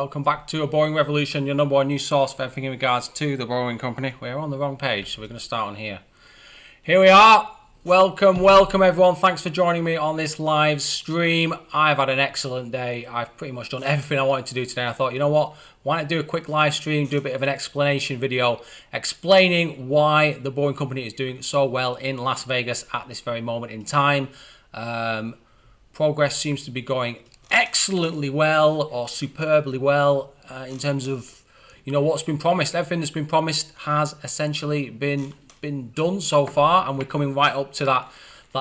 Welcome back to A Boring Revolution, your number one news source for everything in regards to the Boring Company. We're on the wrong page, so we're going to start on here. Here we are. Welcome everyone. Thanks for joining me on this live stream. I've had an excellent day. I've pretty much done everything I wanted to do today. I thought, you know what? Why not do a quick live stream, do a bit of an explanation video explaining why the Boring Company is doing so well in Las Vegas at this very moment in time. Progress seems to be going excellently well or superbly well in terms of, you know, what's been promised. Everything that's been promised has essentially been done so far, and we're coming right up to that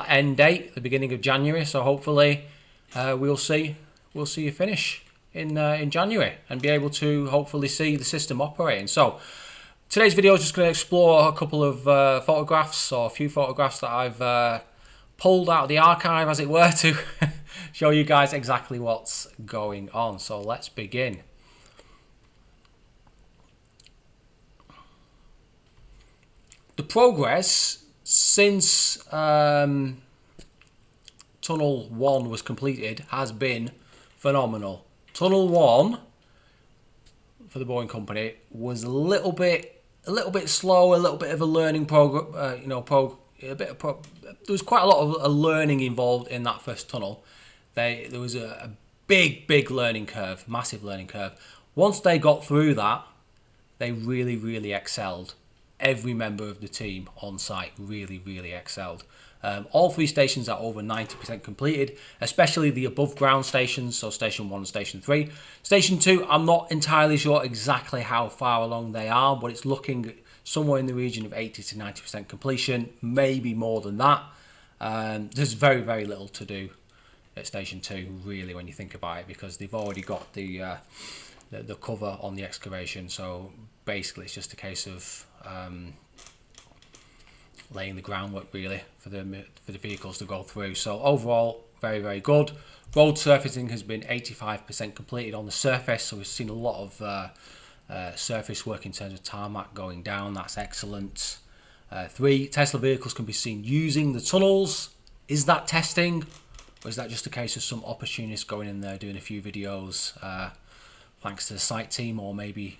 end date, the beginning of January. So hopefully we'll see a finish in January and be able to hopefully see the system operating. So today's video is just going to explore a couple of photographs, or a few photographs that I've pulled out of the archive, as it were, to show you guys exactly what's going on. So let's begin. The progress since Tunnel 1 was completed has been phenomenal. Tunnel 1 for the Boring Company was a little bit slow, a little bit of a learning program. There was quite a lot of learning involved in that first tunnel. There was a big learning curve, massive learning curve. Once they got through that, they really excelled. Every member of the team on site really excelled. All three stations are over 90% completed, especially the above ground stations, so Station 1 and Station 3. Station 2, I'm not entirely sure exactly how far along they are, but it's looking somewhere in the region of 80 to 90% completion, maybe more than that. There's very little to do at Station 2, really, when you think about it, because they've already got the cover on the excavation. So basically it's just a case of laying the groundwork, really, for the vehicles to go through. So overall, very good. Road surfacing has been 85% completed on the surface, so we've seen a lot of surface work in terms of tarmac going down. That's excellent. 3 Tesla vehicles can be seen using the tunnels. Is that testing, or is that just a case of some opportunists going in there doing a few videos thanks to the site team, or maybe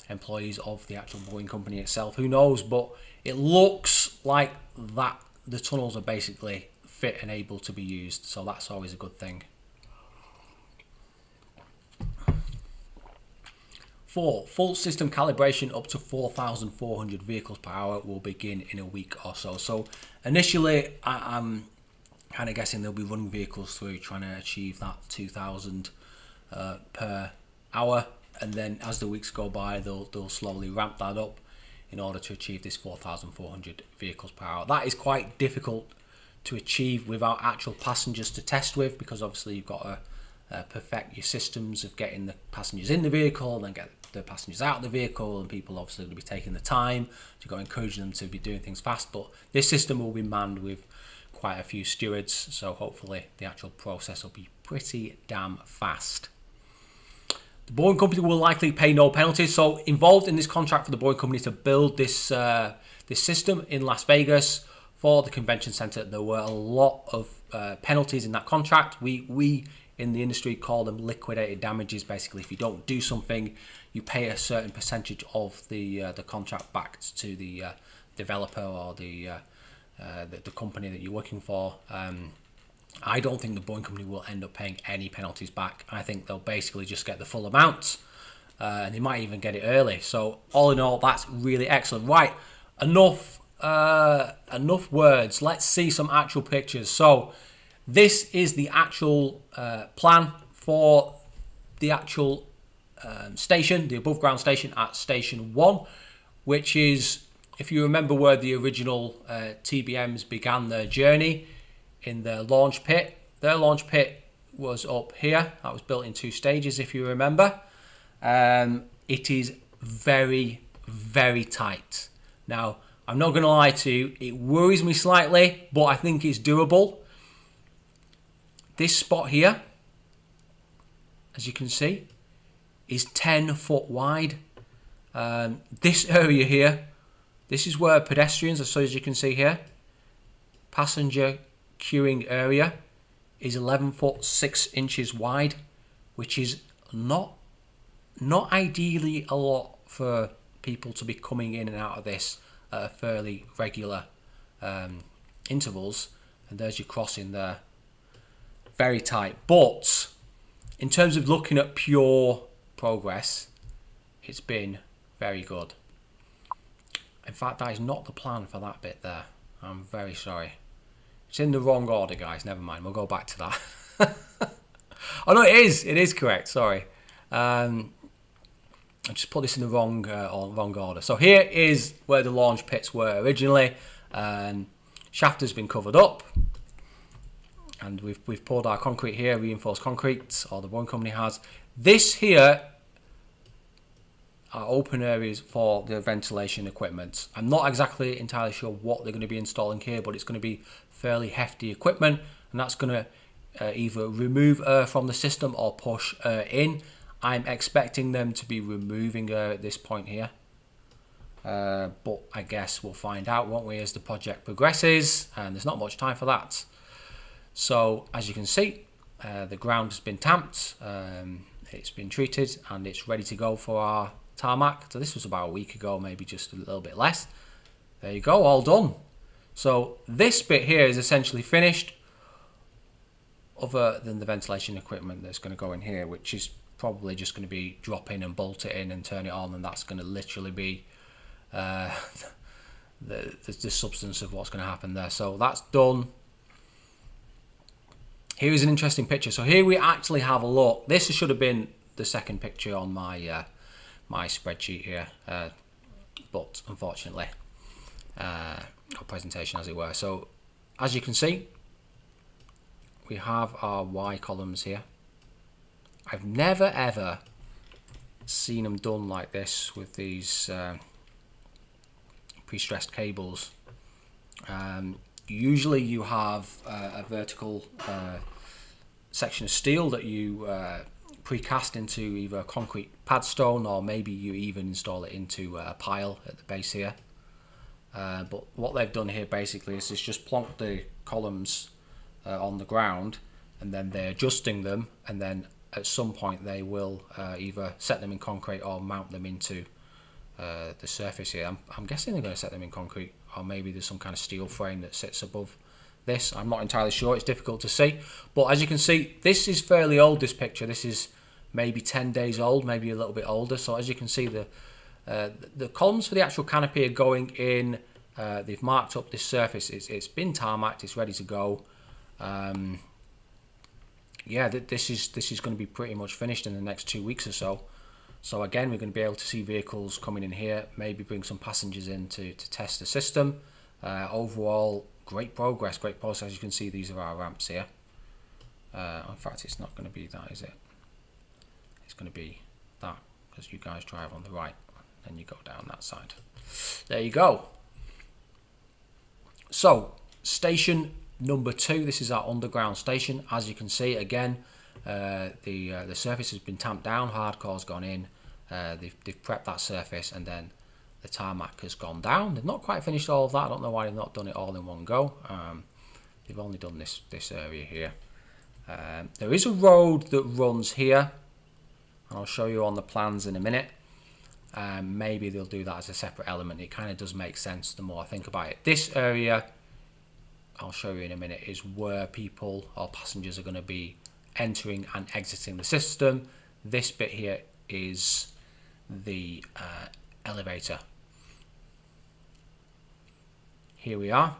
employees of the actual Boring Company itself? Who knows? But it looks like that the tunnels are basically fit and able to be used, so that's always a good thing. 4 Full system calibration up to 4,400 vehicles per hour will begin in a week or so. So initially, I'm kind of guessing they'll be running vehicles through trying to achieve that 2,000 per hour, and then as the weeks go by, they'll slowly ramp that up in order to achieve this 4,400 vehicles per hour. That is quite difficult to achieve without actual passengers to test with, because obviously you've got to perfect your systems of getting the passengers in the vehicle and then get the passengers out of the vehicle, and people obviously will be taking the time to go encourage them to be doing things fast. But this system will be manned with quite a few stewards, so hopefully the actual process will be pretty damn fast. The Boring Company will likely pay no penalties. So involved in this contract for the Boring Company to build this this system in Las Vegas for the convention center, there were a lot of penalties in that contract. We in the industry call them liquidated damages. Basically, if you don't do something, you pay a certain percentage of the contract back to the developer or the company that you're working for. I don't think the Boring Company will end up paying any penalties back. I think they'll basically just get the full amount, and they might even get it early. So all in all, that's really excellent. Right, enough words. Let's see some actual pictures. So this is the actual plan for the actual station, the above ground station at Station 1, which is, if you remember, where the original TBMs began their journey in their launch pit. Their launch pit was up here. That was built in 2 stages, if you remember. It is very tight. Now, I'm not going to lie to you, it worries me slightly, but I think it's doable. This spot here, as you can see, is 10 foot wide. This area here, this is where pedestrians, so as you can see here, passenger queuing area is 11 foot 6 inches wide, which is not ideally a lot for people to be coming in and out of this at a fairly regular intervals. And there's your crossing there, very tight. But in terms of looking at pure progress, it's been very good. In fact, that is not the plan for that bit there. I'm very sorry. It's in the wrong order, guys. Never mind. We'll go back to that. Oh no, it is. It is correct. Sorry. I just put this in the wrong order. So here is where the launch pits were originally. Shaft has been covered up, and we've poured our concrete here, reinforced concrete, or the one company has. This here are open areas for the ventilation equipment. I'm not exactly entirely sure what they're going to be installing here, but it's going to be fairly hefty equipment, and that's going to either remove air from the system or push air in. I'm expecting them to be removing air at this point here, but I guess we'll find out, won't we, as the project progresses, and there's not much time for that. So as you can see, the ground has been tamped, it's been treated, and it's ready to go for our tarmac. So this was about a week ago, maybe just a little bit less. There you go, all done. So this bit here is essentially finished, other than the ventilation equipment that's going to go in here, which is probably just going to be drop in and bolt it in and turn it on, and that's going to literally be the substance of what's going to happen there. So that's done. Here is an interesting picture. So here we actually have a look. This should have been the second picture on my my spreadsheet here, but unfortunately, or presentation as it were. So as you can see, we have our Y columns here. I've never ever seen them done like this with these pre-stressed cables. Usually you have a vertical section of steel that you precast into either a concrete pad stone, or maybe you even install it into a pile at the base here. But what they've done here basically is just plonked the columns on the ground, and then they're adjusting them, and then at some point they will either set them in concrete or mount them into the surface here. I'm guessing they're going to set them in concrete, or maybe there's some kind of steel frame that sits above this. I'm not entirely sure, it's difficult to see. But as you can see, this is fairly old, this picture. This is maybe 10 days old, maybe a little bit older. So as you can see, the columns for the actual canopy are going in. They've marked up this surface. It's been tarmacked, it's ready to go. Yeah, this is going to be pretty much finished in the next 2 weeks or so. So again, we're going to be able to see vehicles coming in here, maybe bring some passengers in to test the system. Overall, great progress, great process. As you can see, these are our ramps here. In fact, it's not going to be that, is it? It's going to be that, because you guys drive on the right, and you go down that side. There you go. So, station number 2, this is our underground station. As you can see, again, the surface has been tamped down, hardcore's gone in, they've prepped that surface, and then the tarmac has gone down. They've not quite finished all of that. I don't know why they've not done it all in one go. They've only done this area here. There is a road that runs here, and I'll show you on the plans in a minute. Maybe they'll do that as a separate element. It kind of does make sense the more I think about it. This area, I'll show you in a minute, is where people or passengers are going to be entering and exiting the system. This bit here is the elevator. Here we are.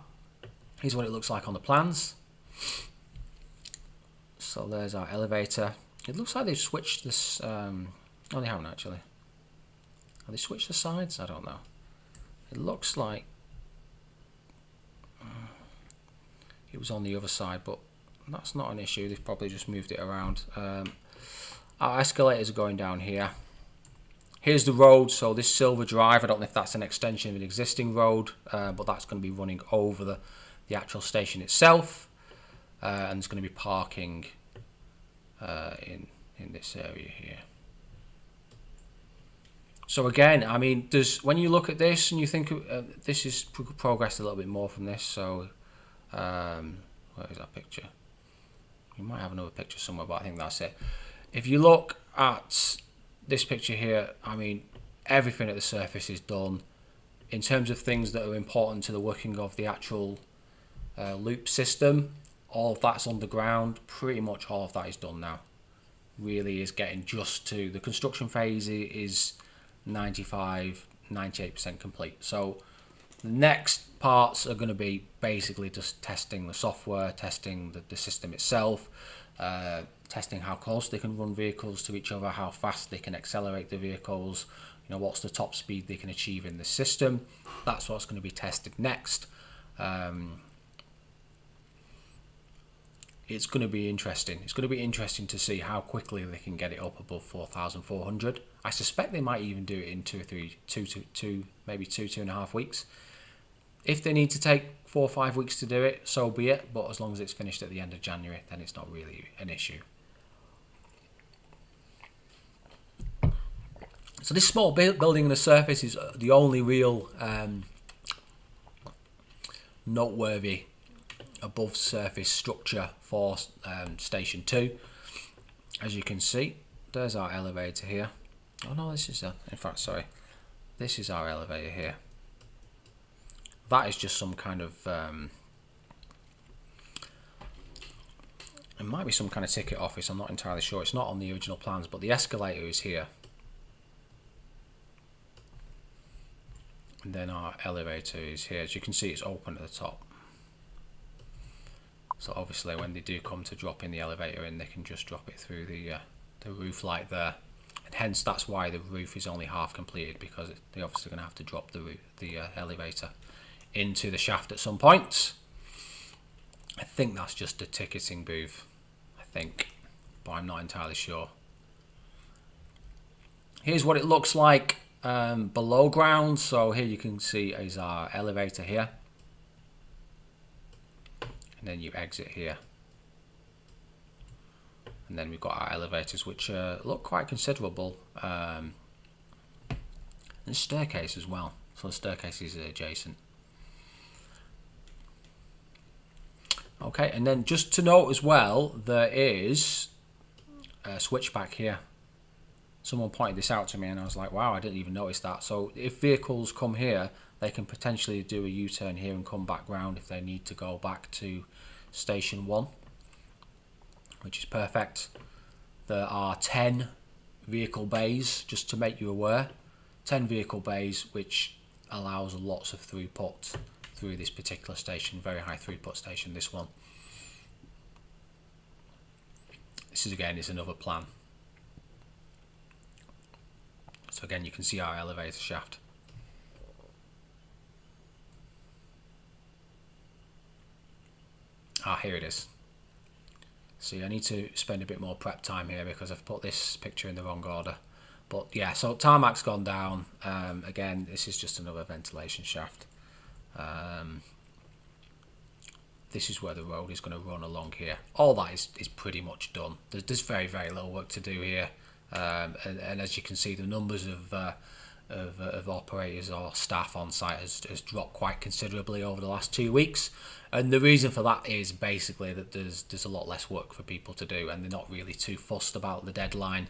Here's what it looks like on the plans. So there's our elevator. It looks like they've switched this. Oh, they haven't actually. Have they switched the sides? I don't know. It looks like it was on the other side, but that's not an issue. They've probably just moved it around. Our escalators are going down here. Here's the road. So this Silver Drive, I don't know if that's an extension of an existing road, but that's going to be running over the actual station itself, and there's going to be parking in this area here. So again, I mean, when you look at this and you think this is progressed a little bit more from this. So where is that picture? You might have another picture somewhere, but I think that's it. If you look, at this picture here, I mean, everything at the surface is done. In terms of things that are important to the working of the actual loop system, all of that's underground. Pretty much all of that is done now. Really is getting just to the construction phase is 95-98% complete. So the next parts are going to be basically just testing the software, testing the system itself, testing how close they can run vehicles to each other, how fast they can accelerate the vehicles, you know, what's the top speed they can achieve in the system. That's what's going to be tested next. It's going to be interesting. It's going to be interesting to see how quickly they can get it up above 4,400. I suspect they might even do it in maybe 2.5 weeks. If they need to take 4 or 5 weeks to do it, so be it. But as long as it's finished at the end of January, then it's not really an issue. So this small building on the surface is the only real noteworthy above surface structure for station 2. As you can see, there's our elevator here. Oh no, this is this is our elevator here. That is just some kind of it might be some kind of ticket office, I'm not entirely sure. It's not on the original plans, but the escalator is here. And then our elevator is here. As you can see, it's open at the top. So obviously when they do come to drop in the elevator in, they can just drop it through the roof like there. And hence that's why the roof is only half completed, because they're obviously going to have to drop the elevator into the shaft at some point. I think that's just a ticketing booth, I think, but I'm not entirely sure. Here's what it looks like below ground. So here you can see is our elevator here. And then you exit here. And then we've got our elevators, which look quite considerable. And staircase as well. So the staircase is adjacent. Okay, and then just to note as well, there is a switchback here. Someone pointed this out to me and I was like, wow, I didn't even notice that. So if vehicles come here, they can potentially do a U-turn here and come back round if they need to go back to station 1, which is perfect. There are 10 vehicle bays, just to make you aware. 10 vehicle bays, which allows lots of throughput through this particular station. Very high throughput station, this one. This is again is another plan. So again, you can see our elevator shaft. Ah, here it is. See, I need to spend a bit more prep time here because I've put this picture in the wrong order. But yeah, so tarmac's gone down. Again, this is just another ventilation shaft. This is where the road is going to run along here. All that is pretty much done. There's very, very little work to do here. And as you can see, the numbers of operators or staff on site has dropped quite considerably over the last 2 weeks. And the reason for that is basically that there's a lot less work for people to do, and they're not really too fussed about the deadline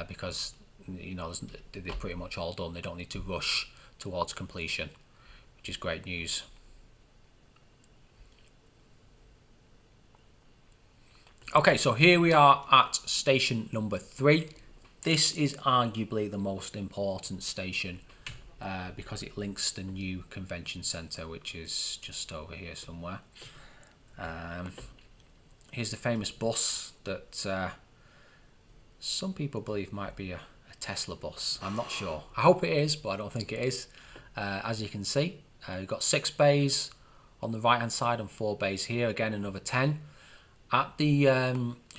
because, you know, they're pretty much all done. They don't need to rush towards completion, which is great news. Okay, so here we are at station number 3. This is arguably the most important station because it links the new convention centre, which is just over here somewhere. Here's the famous bus that some people believe might be a Tesla bus. I'm not sure. I hope it is, but I don't think it is. As you can see, you've got 6 bays on the right hand side and 4 bays here. Again, another 10. At the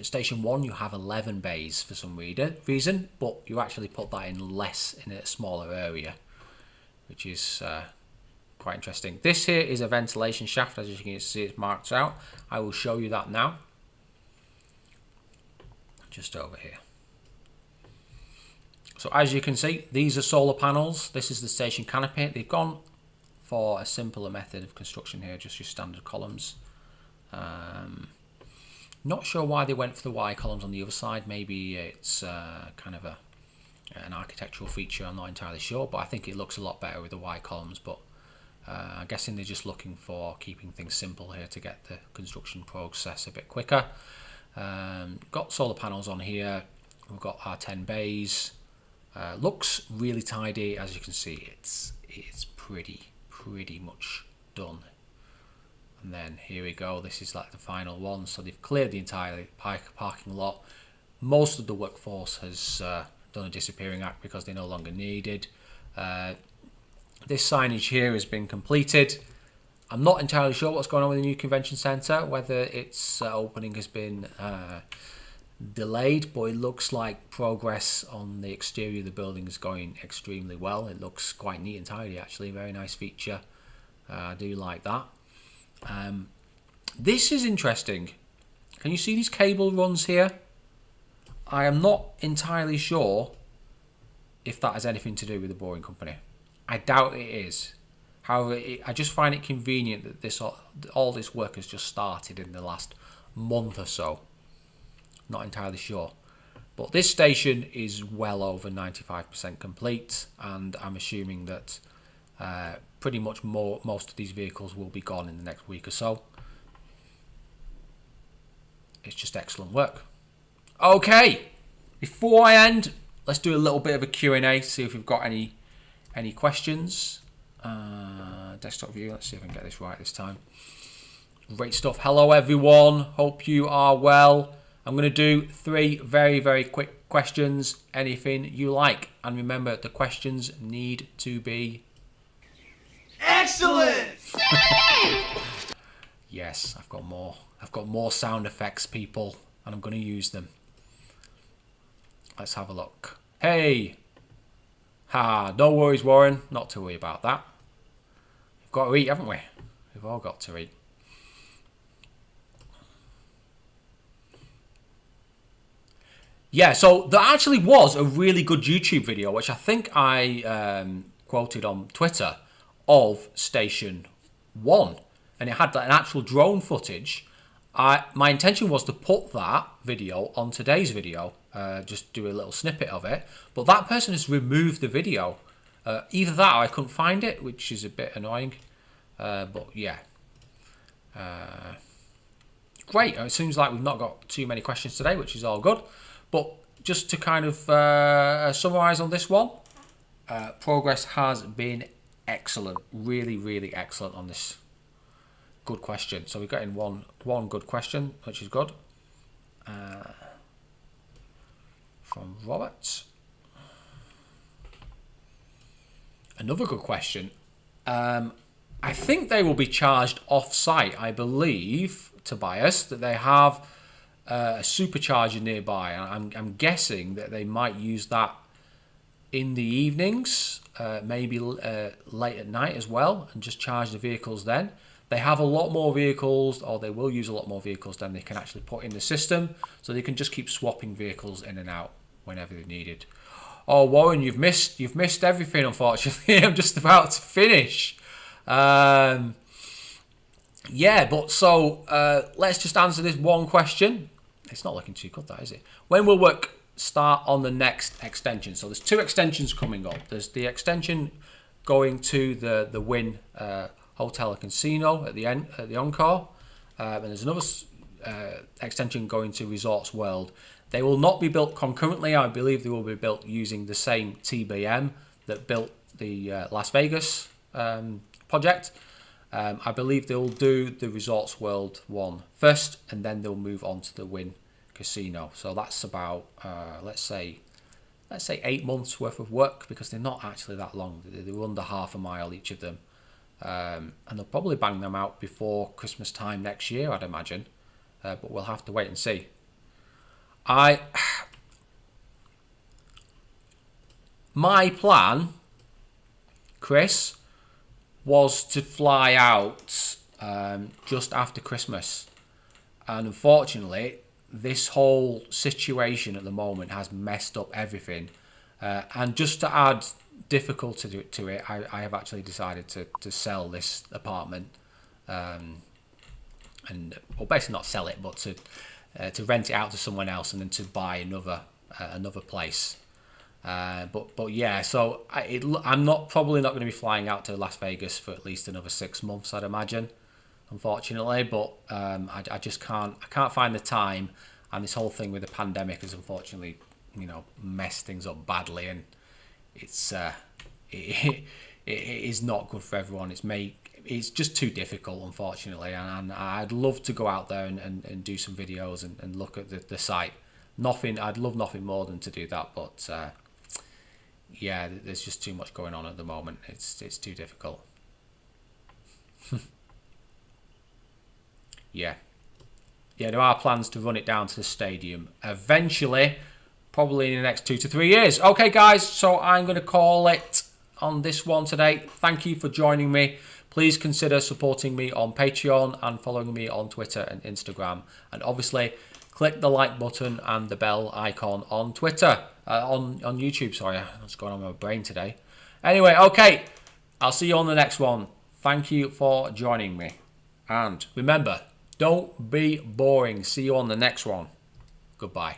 station 1, you have 11 bays for some reason, but you actually put that in a smaller area, which is quite interesting. This here is a ventilation shaft, as you can see it's marked out. I will show you that now. Just over here. So as you can see, these are solar panels. This is the station canopy. They've gone for a simpler method of construction here, just your standard columns. Not sure why they went for the Y columns on the other side. Maybe it's kind of an architectural feature. I'm not entirely sure, but I think it looks a lot better with the Y columns. But I'm guessing they're just looking for keeping things simple here to get the construction process a bit quicker. Got solar panels on here. We've got our 10 bays. Looks really tidy, as you can see. It's pretty much done. And then here we go. This is like the final one. So they've cleared the entire parking lot. Most of the workforce has done a disappearing act because they're no longer needed. This signage here has been completed. I'm not entirely sure what's going on with the new convention centre, whether its opening has been delayed, but it looks like progress on the exterior of the building is going extremely well. It looks quite neat and tidy, actually. Very nice feature. I do like that. This is interesting. Can you see these cable runs here? I am not entirely sure if that has anything to do with the Boring Company. I doubt it is. However, I just find it convenient that all this work has just started in the last month or so. Not entirely sure. But this station is well over 95% complete, and I'm assuming that pretty much most of these vehicles will be gone in the next week or so. It's just excellent work. Okay, before I end, let's do a little bit of a Q&A, see if we've got any questions. Desktop view, let's see if I can get this right this time. Great stuff. Hello everyone, hope you are well. I'm going to do 3 very quick questions, anything you like. And remember, the questions need to be excellent. Yes, I've got more sound effects, people, and I'm going to use them. Let's have a look. Hey. No worries, Warren. Not to worry about that. We've got to eat, haven't we? We've all got to eat. Yeah, so there actually was a really good YouTube video, which I think I quoted on Twitter, of Station 1. And it had an actual drone footage. My intention was to put that video on today's video, just do a little snippet of it. But that person has removed the video. Either that or I couldn't find it, which is a bit annoying. But yeah. Great. It seems like we've not got too many questions today, which is all good. But just to kind of summarise on this one, progress has been excellent. Really excellent on this. Good question. So we've got in one good question, which is good. From Robert. Another good question. I think they will be charged off-site. I believe, Tobias, that they have a supercharger nearby. I'm guessing that they might use that in the evenings, maybe late at night as well, and just charge the vehicles then. They have a lot more vehicles, or they will use a lot more vehicles than they can actually put in the system, so they can just keep swapping vehicles in and out whenever they're needed. Oh, Warren, you've missed everything, unfortunately. I'm just about to finish. Yeah, but so let's just answer this one question. It's not looking too good, that, is it? When will work start on the next extension? So there's 2 extensions coming up. There's the extension going to the Wynn Hotel and Casino at the end, at the Encore, and there's another extension going to Resorts World. They will not be built concurrently. I believe they will be built using the same TBM that built the Las Vegas project. I believe they'll do the Resorts World one first, and then they'll move on to the Wynn Casino. So that's about let's say 8 months worth of work, because they're not actually that long. They're under half a mile each of them, and they'll probably bang them out before Christmas time next year, I'd imagine. But we'll have to wait and see. My plan, Chris, was to fly out just after Christmas, and unfortunately this whole situation at the moment has messed up everything, and just to add difficulty to it, I have actually decided to sell this apartment, and well, basically not sell it, but to to rent it out to someone else and then to buy another place. But yeah, so I'm probably not going to be flying out to Las Vegas for at least another 6 months, I'd imagine, unfortunately. But I just can't find the time, and this whole thing with the pandemic has unfortunately, messed things up badly, and it's it is not good for everyone. It's just too difficult, unfortunately, and I'd love to go out there and do some videos and look at the site. I'd love nothing more than to do that, but yeah, there's just too much going on at the moment. It's too difficult. Yeah, there are plans to run it down to the stadium eventually, probably in the next 2 to 3 years. Okay, guys, so I'm going to call it on this one today. Thank you for joining me. Please consider supporting me on Patreon and following me on Twitter and Instagram. And obviously, click the like button and the bell icon on Twitter, on YouTube. Sorry, what's going on with my brain today? Anyway, okay, I'll see you on the next one. Thank you for joining me. And remember, don't be boring. See you on the next one. Goodbye.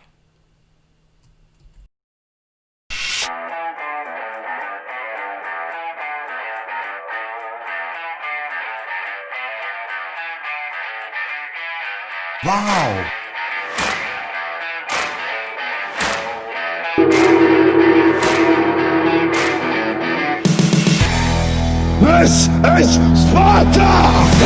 Wow! This is Sparta!